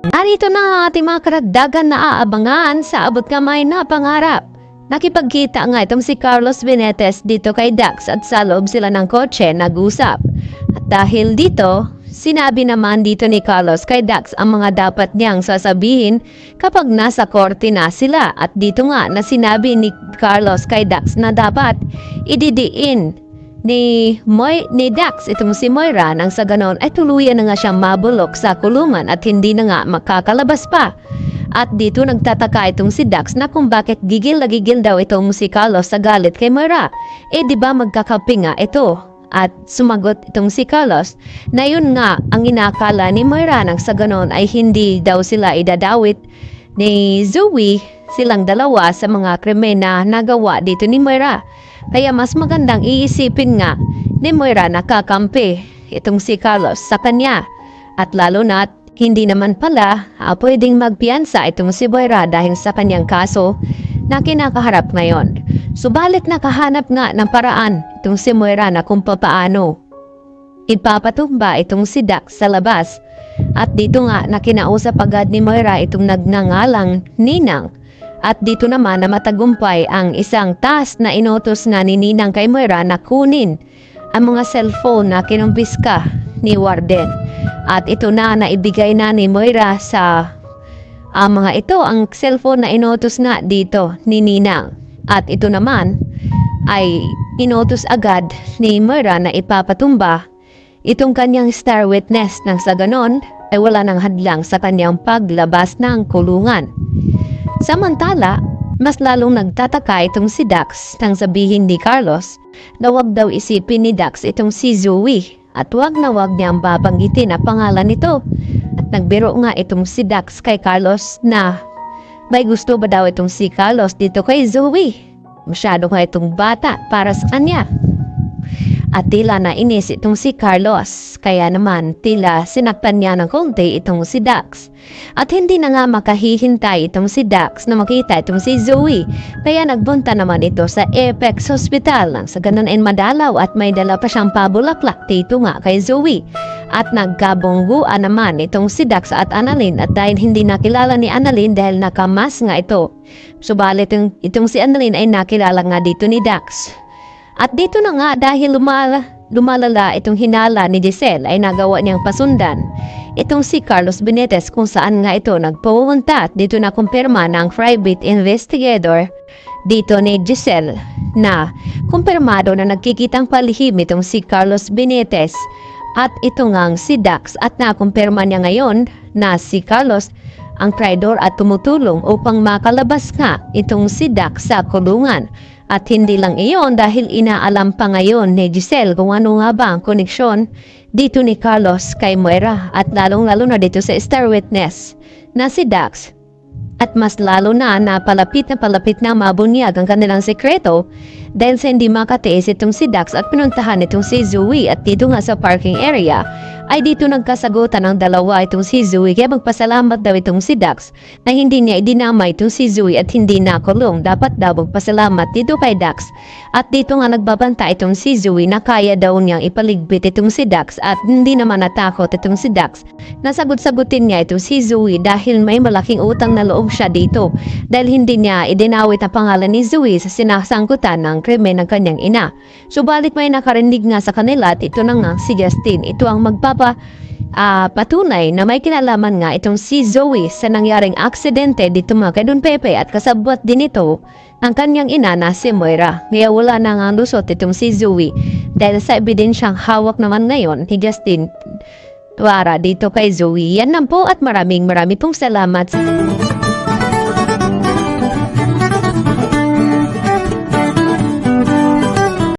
Narito na ang ating mga karagdagan na aabangan sa abot kamay na pangarap. Nakipagkita nga itong si Carlos Benetes dito kay Dax at sa loob sila ng kotse nag-usap. At dahil dito, sinabi naman dito ni Carlos kay Dax ang mga dapat niyang sasabihin kapag nasa korte na sila. At dito nga na sinabi ni Carlos kay Dax na dapat ididiin ni Dax itong si Moira nang sa ganon ay tuluyan na nga siyang mabulok sa kulungan at hindi na nga makakalabas pa. At dito nagtataka itong si Dax na kung bakit gigil na gigil daw itong si Carlos sa galit kay Moira. Di ba magkakapi nga ito? At sumagot itong si Carlos na yun nga ang inakala ni Moira nang sa ganon ay hindi daw sila idadawit ni Zoe silang dalawa sa mga krimen na nagawa dito ni Moira. Kaya mas magandang iisipin nga ni Moira na kakampi itong si Carlos sa kanya. At lalo na't hindi naman pala pwedeng magpiyansa itong si Moira dahil sa kanyang kaso na kinakaharap ngayon. Subalit nakahanap nga ng paraan itong si Moira na kung papaano ipapatumba itong si Dax sa labas. At dito nga na kinausap agad ni Moira itong nagngangalang Ninang. At dito naman na matagumpay ang isang task na inutos na ni Ninang kay Moira na kunin ang mga cellphone na kinumpiska ni Warden. At ito na naibigay na ni Moira sa mga ito ang cellphone na inutos nga dito ni Ninang. At ito naman ay inutos agad ni Moira na ipapatumba itong kanyang star witness nang sa ganon ay wala nang hadlang sa kanyang paglabas ng kulungan. Samantala, mas lalong nagtataka itong si Dax nang sabihin ni Carlos na wag daw isipin ni Dax itong si Zoe at wag na wag niyang babanggitin ang pangalan nito. At nagbiro nga itong si Dax kay Carlos na may gusto ba daw itong si Carlos dito kay Zoe. Masyado nga itong bata para sa kanya. At tila na inis itong si Carlos, kaya naman tila sinaktan niya ng konti itong si Dax. At hindi na nga makahihintay itong si Dax na makita itong si Zoe, kaya nagbunta naman ito sa Apex Hospital nang sa ganun ay madalaw at may dala pa siyang pabulaklak dito nga kay Zoe. At nagkabongguan naman itong si Dax at Annalyn at dahil hindi nakilala ni Annalyn dahil nakamas nga ito. Subalit itong si Annalyn ay nakilala nga dito ni Dax. At dito na nga dahil lumalala itong hinala ni Giselle ay nagawa niyang pasundan itong si Carlos Benetes kung saan nga ito nagpupunta at dito na kumpirma ng private investigator dito ni Giselle na kumpirmado na nagkikitang palihim itong si Carlos Benetes at ito ngang si Dax at nakumpirma niya ngayon na si Carlos ang traidor at tumutulong upang makalabas nga itong si Dax sa kulungan. At hindi lang iyon dahil inaalam pa ngayon ni Giselle kung ano nga ba ang koneksyon dito ni Carlos kay Moira at lalong-lalo na dito sa star witness na si Dax. At mas lalo na palapit na mabunyag ang kanilang sekreto dahil sa hindi makatiis itong si Dax at pinuntahan itong si Zoe at dito nga sa parking area ay dito nagkasagutan ng dalawa itong si Zoe kaya magpasalamat daw itong si Dax na hindi niya idinamay itong si Zoe at hindi nakulong. Dapat daw magpasalamat dito kay Dax at dito nga nagbabanta itong si Zoe na kaya daw niyang ipaligbit itong si Dax at hindi naman natakot itong si Dax. Nasagot-sagutin niya itong si Zoe dahil may malaking utang na loob siya dito dahil hindi niya idinawit ang pangalan ni Zoe sa sinasangkutan ng krimen ng kanyang ina. Subalit may nakarinig nga sa kanila at ito na nga si Justin. Ito ang patunay na may kinalaman nga itong si Zoe sa nangyaring aksidente dito mga kay Don Pepe at kasabwat din ito ang kanyang ina na si Moira. Kaya wala na nga lusot itong si Zoe dahil sa ebidensyang hawak naman ngayon ni Justin para dito kay Zoe. Yan lang po at maraming pong salamat.